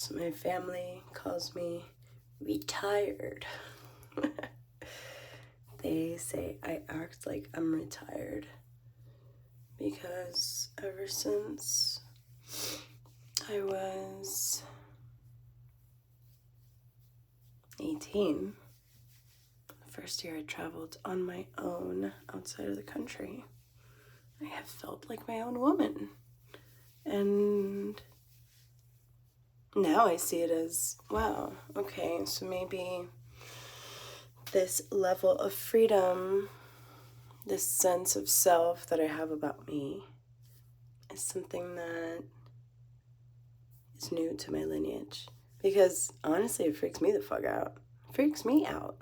So my family calls me retired. They say I act like I'm retired because ever since I was 18, the first year I traveled on my own outside of the country, I have felt like my own woman. And now I see it as, wow, okay, so maybe this level of freedom, this sense of self that I have about me, is something that is new to my lineage. Because honestly, it freaks me the fuck out. It freaks me out.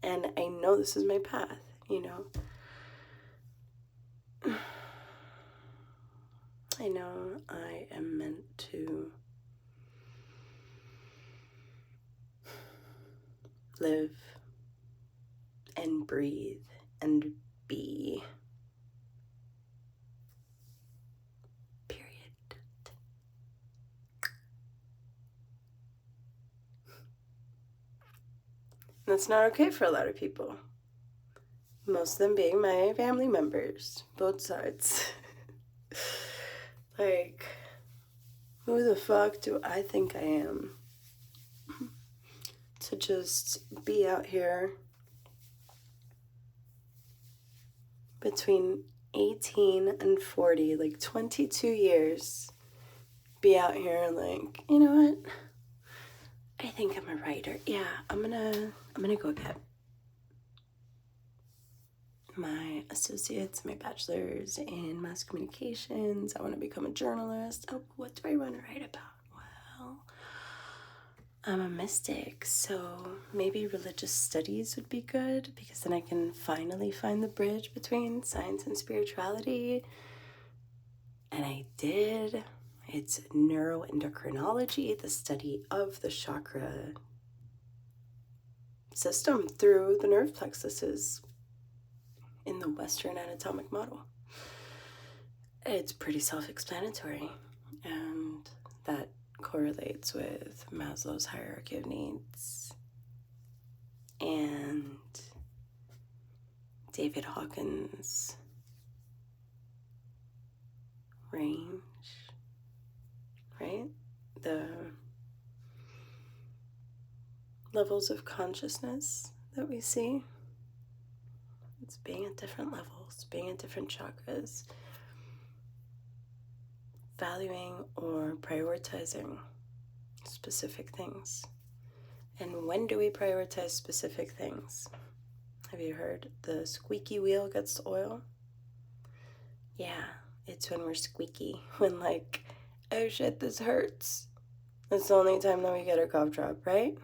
And I know this is my path, you know? I know I am meant to live and breathe and be. Period. And that's not okay for a lot of people. Most of them being my family members, both sides. Like, who the fuck do I think I am to just be out here between 18 and 40, like 22 years, be out here like, you know what? I think I'm a writer. Yeah, I'm gonna go get my associates, my bachelor's in mass communications. I want to become a journalist. Oh, what do I want to write about? Well, I'm a mystic, so maybe religious studies would be good because then I can finally find the bridge between science and spirituality. And I did. It's neuroendocrinology, the study of the chakra system through the nerve plexuses in the Western anatomic model. It's pretty self-explanatory, and that correlates with Maslow's hierarchy of needs and David Hawkins' range, right? The levels of consciousness that we see. It's being at different levels, being at different chakras, valuing or prioritizing specific things. And when do we prioritize specific things? Have you heard the squeaky wheel gets the oil? Yeah, it's when we're squeaky, when like, oh shit, this hurts. That's the only time that we get a cough drop, right?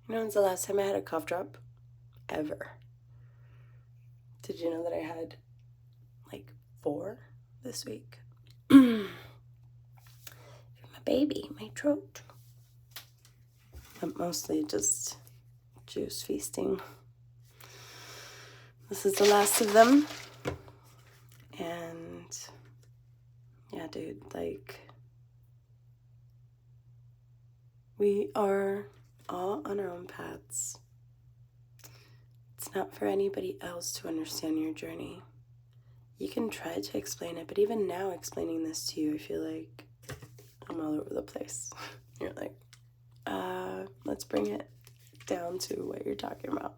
You know when's the last time I had a cough drop? Ever. Did you know that I had like 4 this week? My baby, my throat. But mostly just juice feasting. This is the last of them. And yeah, dude, like, we are all on our own paths. It's not for anybody else to understand your journey. You can try to explain it, but even now explaining this to you, I feel like I'm all over the place. You're like, let's bring it down to what you're talking about.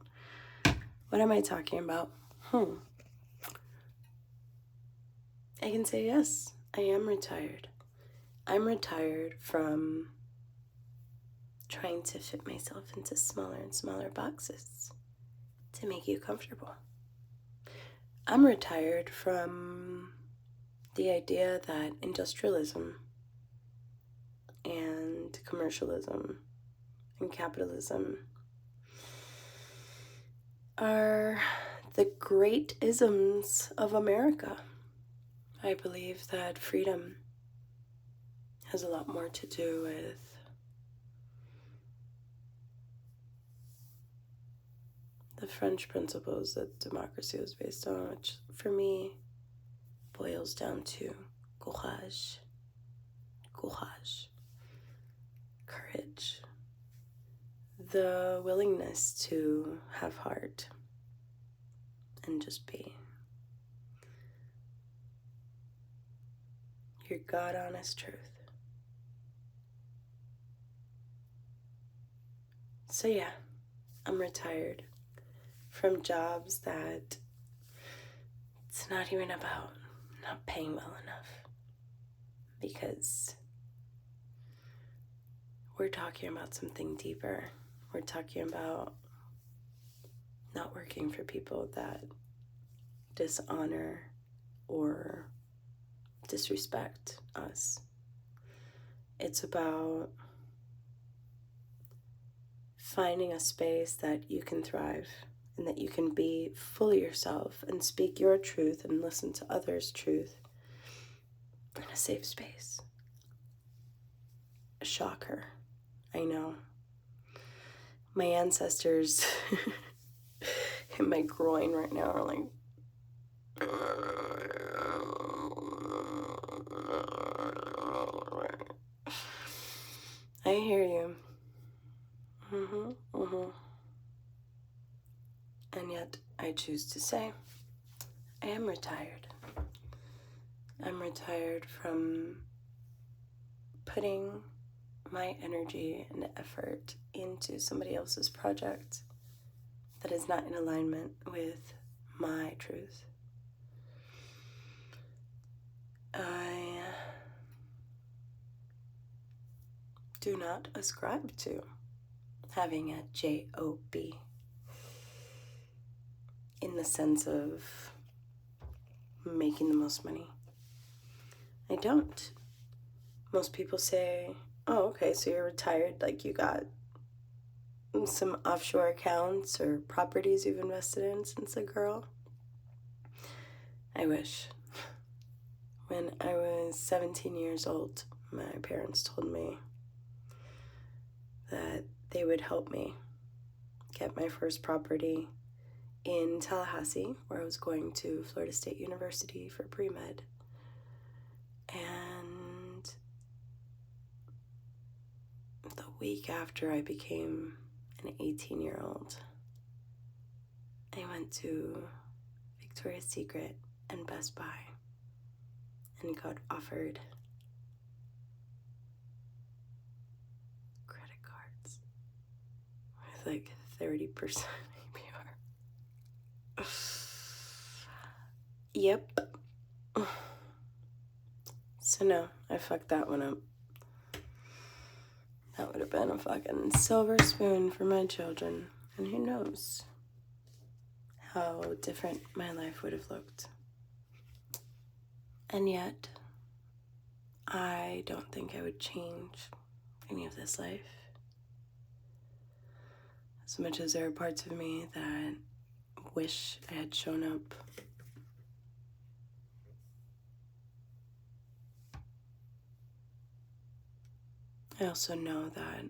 What am I talking about? I can say yes, I am retired. I'm retired from trying to fit myself into smaller and smaller boxes to make you comfortable. I'm retired from the idea that industrialism and commercialism and capitalism are the great isms of America. I believe that freedom has a lot more to do with the French principles that democracy was based on, which for me boils down to courage. courage, the willingness to have heart and just be. Your God honest truth. So yeah, I'm retired from jobs that it's not even about not paying well enough, because we're talking about something deeper. We're talking about not working for people that dishonor or disrespect us. It's about finding a space that you can thrive and that you can be fully yourself and speak your truth and listen to others' truth in a safe space. A shocker, I know. My ancestors in my groin right now are like, I hear you. And yet I choose to say I am retired. I'm retired from putting my energy and effort into somebody else's project that is not in alignment with my truth. I do not ascribe to having a job in the sense of making the most money. I don't. Most people say, oh, okay, so you're retired, like you got some offshore accounts or properties you've invested in since a girl. I wish. When I was 17 years old, my parents told me that they would help me get my first property in Tallahassee, where I was going to Florida State University for pre-med. And the week after I became an 18-year-old, I went to Victoria's Secret and Best Buy and got offered credit cards with like 30% APR. Yep. So no, I fucked that one up. That would have been a fucking silver spoon for my children. And who knows how different my life would have looked. And yet, I don't think I would change any of this life. As much as there are parts of me that wish I had shown up. I also know that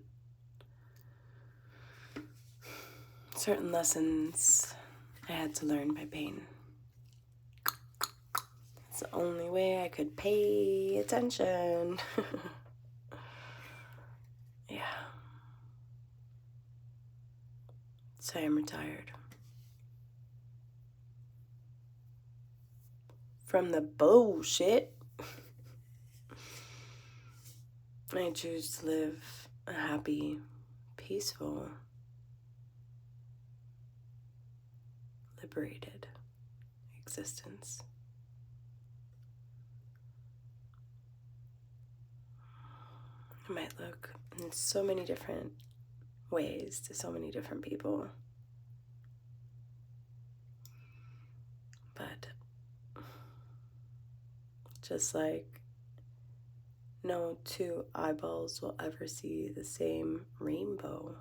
certain lessons I had to learn by pain. It's the only way I could pay attention. Yeah. So I'm retired. From the bullshit. I choose to live a happy, peaceful, liberated existence. It might look in so many different ways to so many different people. But just like no two eyeballs will ever see the same rainbow,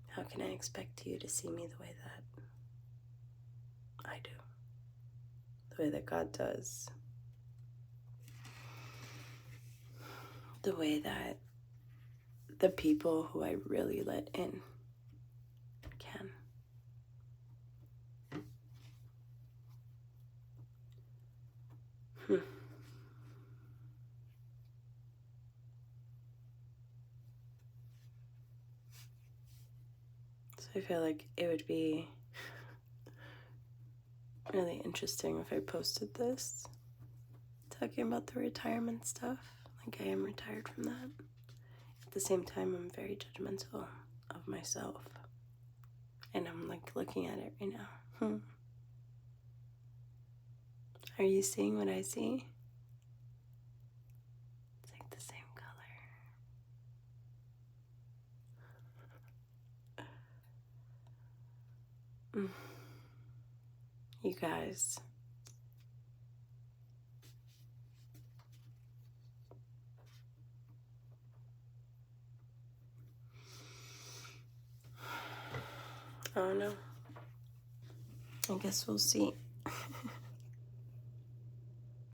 how can I expect you to see me the way that I do? The way that God does. The way that the people who I really let in can. I feel like it would be really interesting if I posted this, talking about the retirement stuff. Like, I am retired from that. At the same time, I'm very judgmental of myself. And I'm like looking at it right now. Are you seeing what I see? It's like the same color. You guys. I don't know. I guess we'll see.